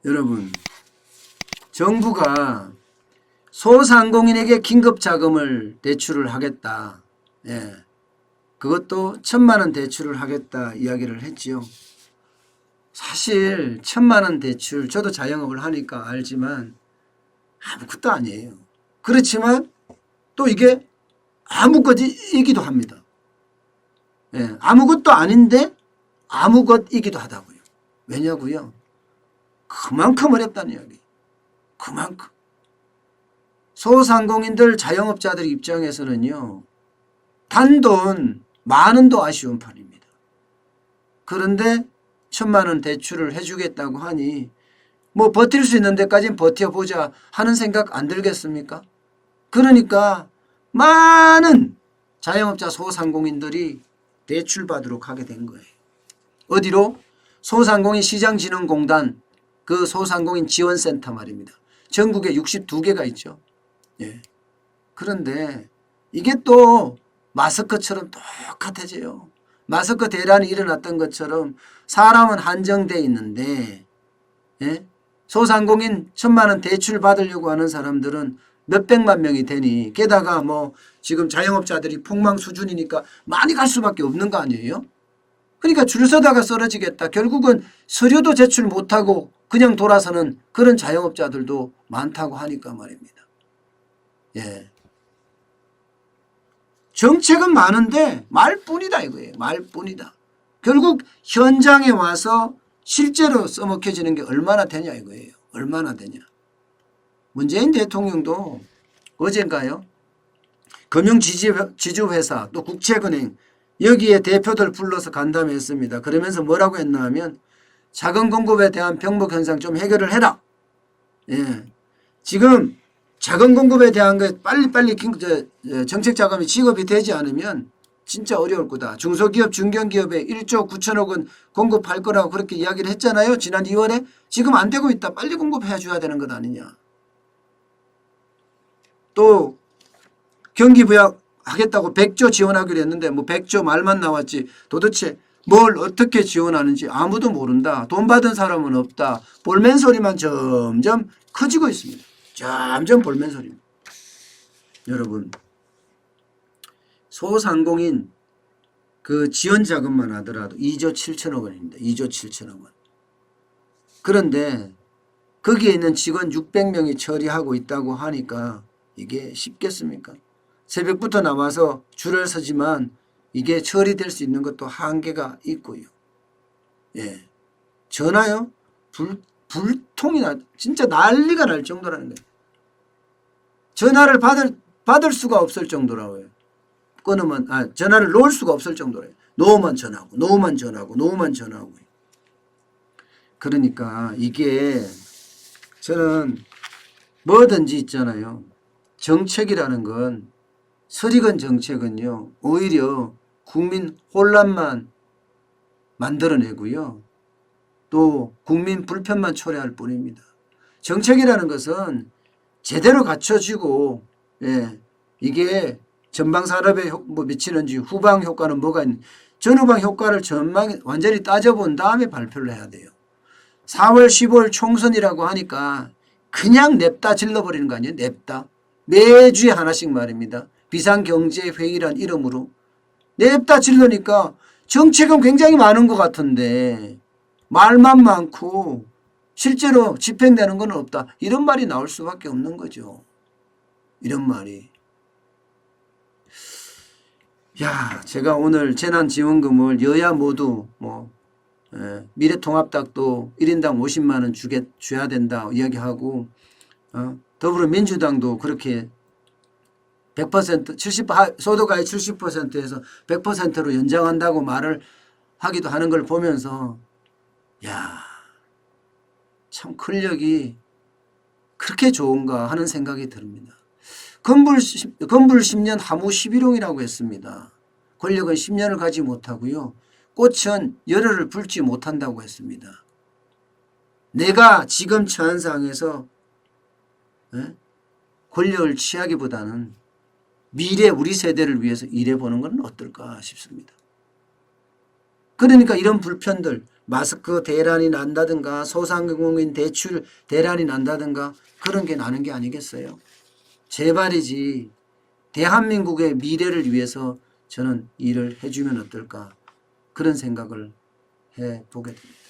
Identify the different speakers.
Speaker 1: 여러분, 정부가 소상공인에게 긴급자금을 대출을 하겠다. 예, 그것도 1,000만 원 대출을 하겠다 이야기를 했지요. 사실 1,000만 원 대출, 저도 자영업을 하니까 알지만 아무것도 아니에요. 그렇지만 또 이게 아무것이기도 합니다. 예, 아무것도 아닌데 아무것이기도 하다고요. 왜냐고요? 그만큼 어렵다는 이야기. 그만큼. 소상공인들 자영업자들 입장에서는요. 단돈 10,000원도 아쉬운 판입니다. 그런데 1,000만 원 대출을 해주겠다고 하니 뭐 버틸 수 있는 데까지는 버텨보자 하는 생각 안 들겠습니까? 그러니까 많은 자영업자 소상공인들이 대출받도록 하게 된 거예요. 어디로? 소상공인 시장진흥공단 그 소상공인 지원센터 말입니다. 전국에 62개가 있죠. 예. 그런데 이게 또 마스크처럼 똑같아져요. 마스크 대란이 일어났던 것처럼 사람은 한정돼 있는데, 예? 소상공인 1,000만 원 대출 받으려고 하는 사람들은 몇백만 명이 되니, 게다가 뭐 지금 자영업자들이 폭망 수준이니까 많이 갈 수밖에 없는 거 아니에요? 그러니까 줄 서다가 쓰러지겠다. 결국은 서류도 제출 못하고 그냥 돌아서는 그런 자영업자들도 많다고 하니까 말입니다. 예. 정책은 많은데 말뿐이다 이거예요. 말뿐이다. 결국 현장에 와서 실제로 써먹혀지는 게 얼마나 되냐 이거예요. 얼마나 되냐. 문재인 대통령도 어젠가요? 금융지주회사 또 국채은행 여기에 대표들 불러서 간담회했습니다. 그러면서 뭐라고 했나 하면 자금 공급에 대한 병목 현상 좀 해결을 해라. 예. 지금 자금 공급에 대한 게 빨리빨리 정책 자금이 지급이 되지 않으면 진짜 어려울 거다. 중소기업, 중견기업에 1조 9천억 원 공급할 거라고 그렇게 이야기를 했잖아요. 지난 2월에. 지금 안 되고 있다. 빨리 공급해 줘야 되는 것 아니냐. 또 경기부양 하겠다고 100조 지원하기로 했는데 뭐 100조 말만 나왔지 도대체 뭘 어떻게 지원하는지 아무도 모른다. 돈 받은 사람은 없다. 볼멘 소리만 점점 커지고 있습니다. 점점 볼멘 소리입니다. 여러분, 소상공인 그 지원 자금만 하더라도 2조 7천억 원입니다. 2조 7천억 원. 그런데 거기에 있는 직원 600명이 처리하고 있다고 하니까 이게 쉽겠습니까? 새벽부터 나와서 줄을 서지만 이게 처리될 수 있는 것도 한계가 있고요. 예. 전화요? 불통이 진짜 난리가 날 정도라는 거예요. 전화를 받을 수가 없을 정도라고요. 끊으면, 전화를 놓을 수가 없을 정도래요. 놓으면 전화하고, 놓으면 전화하고, 놓으면 전화하고. 그러니까 이게 저는 뭐든지 있잖아요. 정책이라는 건 서리건 정책은요. 오히려 국민 혼란만 만들어내고요. 또 국민 불편만 초래할 뿐입니다. 정책이라는 것은 제대로 갖춰지고 이게 전방산업에 뭐 미치는지 후방 효과는 뭐가 있는지 전후방 효과를 완전히 따져본 다음에 발표를 해야 돼요. 4월 15일 총선이라고 하니까 그냥 냅다 질러버리는 거 아니에요? 냅다. 매주에 하나씩 말입니다. 비상경제회의란 이름으로 냅다 질러니까 정책은 굉장히 많은 것 같은데 말만 많고 실제로 집행되는 건 없다. 이런 말이 나올 수밖에 없는 거죠. 이런 말이. 야, 제가 오늘 재난지원금을 여야 모두 미래통합당도 1인당 50만 원 줘야 된다 이야기하고 더불어민주당도 그렇게 100% 70 소득의 70%에서 100%로 연장한다고 말을 하기도 하는 걸 보면서 야, 참 권력이 그렇게 좋은가 하는 생각이 듭니다. 건불 10년 하무 11홍이라고 했습니다. 권력은 10년을 가지 못하고요. 꽃은 열흘을 불지 못한다고 했습니다. 내가 지금 처한 상황에서 권력을 취하기보다는 미래 우리 세대를 위해서 일해보는 건 어떨까 싶습니다. 그러니까 이런 불편들, 마스크 대란이 난다든가 소상공인 대출 대란이 난다든가 그런 게 나는 게 아니겠어요. 제발이지 대한민국의 미래를 위해서 저는 일을 해주면 어떨까 그런 생각을 해보게 됩니다.